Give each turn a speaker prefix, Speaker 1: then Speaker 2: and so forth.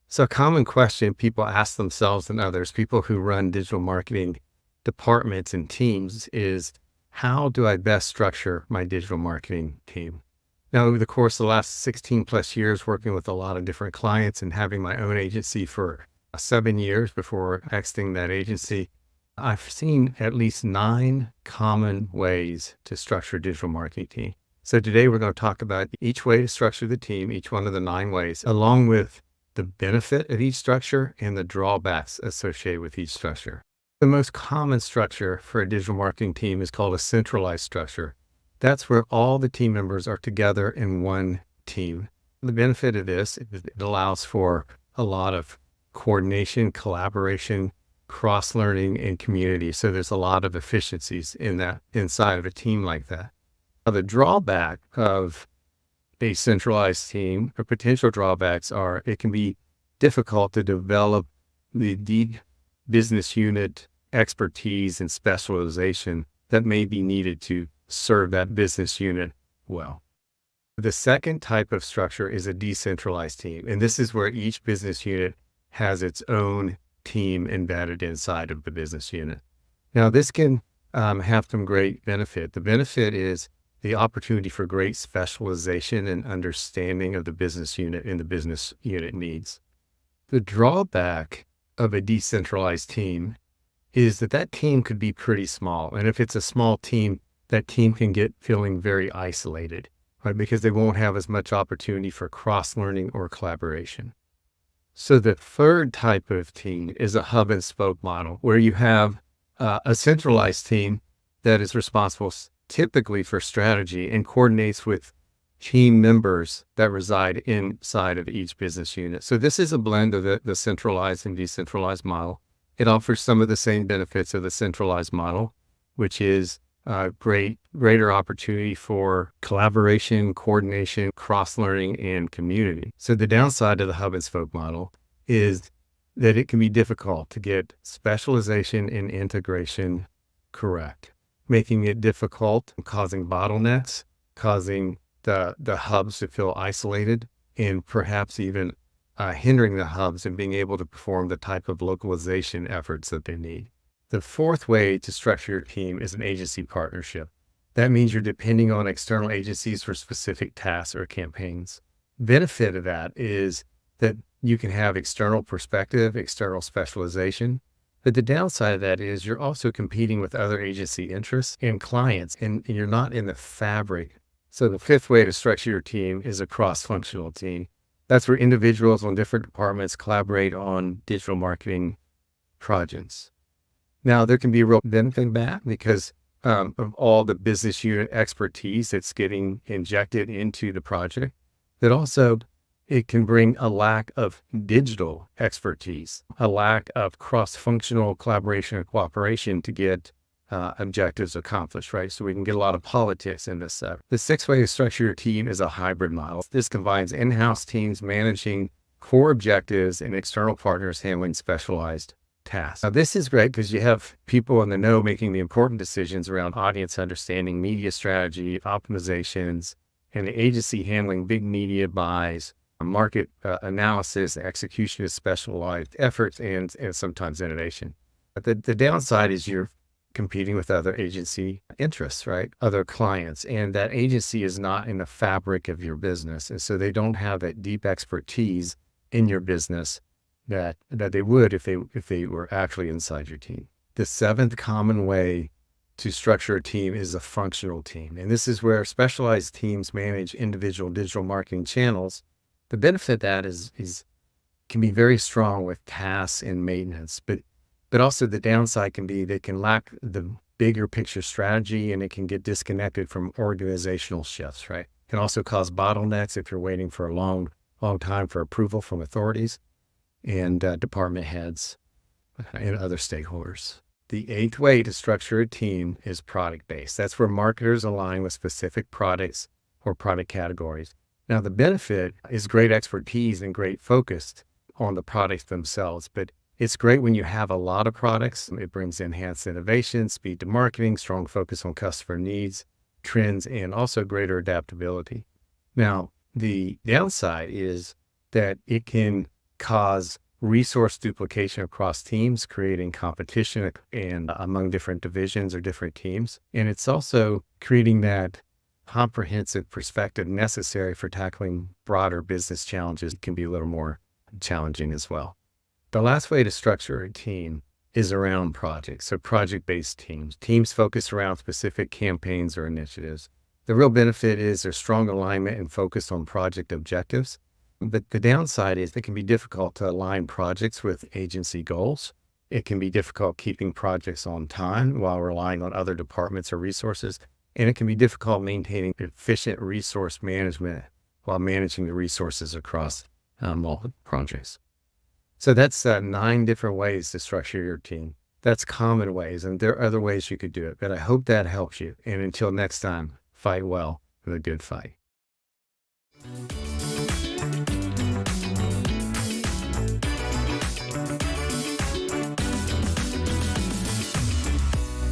Speaker 1: So a common question people ask themselves and others, people who run digital marketing departments and teams, is how do I best structure my digital marketing team? Now, over the course of the last 16 plus years, working with a lot of different clients and having my own agency for 7 years before exiting that agency, I've seen at least 9 common ways to structure a digital marketing team. So today we're going to talk about each way to structure the team, each one of the 9 ways, along with the benefit of each structure and the drawbacks associated with each structure. The most common structure for a digital marketing team is called a centralized structure. That's where all the team members are together in one team. The benefit of this is it allows for a lot of coordination, collaboration, cross-learning, and community. So there's a lot of efficiencies in that inside of a team like that. Now, the drawback of a centralized team, or potential drawbacks, are it can be difficult to develop the deep business unit expertise and specialization that may be needed to serve that business unit well. The second type of structure is a decentralized team, and this is where each business unit has its own team embedded inside of the business unit. Now, this can have some great benefit. The benefit is the opportunity for great specialization and understanding of the business unit and the business unit needs. The drawback of a decentralized team is that team could be pretty small. And if it's a small team, that team can get feeling very isolated, right? Because they won't have as much opportunity for cross-learning or collaboration. So the third type of team is a hub and spoke model, where you have a centralized team that is responsible typically for strategy and coordinates with team members that reside inside of each business unit. So this is a blend of the centralized and decentralized model. It offers some of the same benefits of the centralized model, which is greater opportunity for collaboration, coordination, cross-learning, and community. So the downside of the hub and spoke model is that it can be difficult to get specialization and integration correct, making it difficult, causing bottlenecks, causing the hubs to feel isolated, and perhaps even hindering the hubs in being able to perform the type of localization efforts that they need. The fourth way to structure your team is an agency partnership. That means you're depending on external agencies for specific tasks or campaigns. Benefit of that is that you can have external perspective, external specialization. But the downside of that is you're also competing with other agency interests and clients, and you're not in the fabric. So the fifth way to structure your team is a cross-functional team. That's where individuals on different departments collaborate on digital marketing projects. Now, there can be a real benefit in that because of all the business unit expertise that's getting injected into the project. That also, it can bring a lack of digital expertise, a lack of cross-functional collaboration and cooperation to get objectives accomplished, right? So we can get a lot of politics in this. The sixth way to structure your team is a hybrid model. This combines in-house teams managing core objectives and external partners handling specialized tasks. Now, this is great because you have people in the know making the important decisions around audience understanding, media strategy, optimizations, and the agency handling big media buys, market analysis, execution of specialized efforts, and sometimes innovation. But the downside is you're competing with other agency interests, right? Other clients, and that agency is not in the fabric of your business. And so they don't have that deep expertise in your business that they would if they were actually inside your team. The seventh common way to structure a team is a functional team. And this is where specialized teams manage individual digital marketing channels. The benefit of that is can be very strong with tasks and maintenance, but also the downside can be they can lack the bigger picture strategy and it can get disconnected from organizational shifts, right? It can also cause bottlenecks if you're waiting for a long time for approval from authorities and department heads and other stakeholders. The eighth way to structure a team is product-based. That's where marketers align with specific products or product categories. Now, the benefit is great expertise and great focus on the products themselves, but it's great when you have a lot of products. It brings enhanced innovation, speed to marketing, strong focus on customer needs, trends, and also greater adaptability. Now, The downside is that it can cause resource duplication across teams, creating competition and among different divisions or different teams. And it's also creating that comprehensive perspective necessary for tackling broader business challenges. It can be a little more challenging as well. The last way to structure a team is around projects. So project-based teams. Teams focus around specific campaigns or initiatives. The real benefit is there's strong alignment and focus on project objectives. But the downside is it can be difficult to align projects with agency goals. It can be difficult keeping projects on time while relying on other departments or resources. And it can be difficult maintaining efficient resource management while managing the resources across multiple projects. So that's 9 different ways to structure your team. That's common ways, and there are other ways you could do it. But I hope that helps you. And until next time, fight well with a good fight.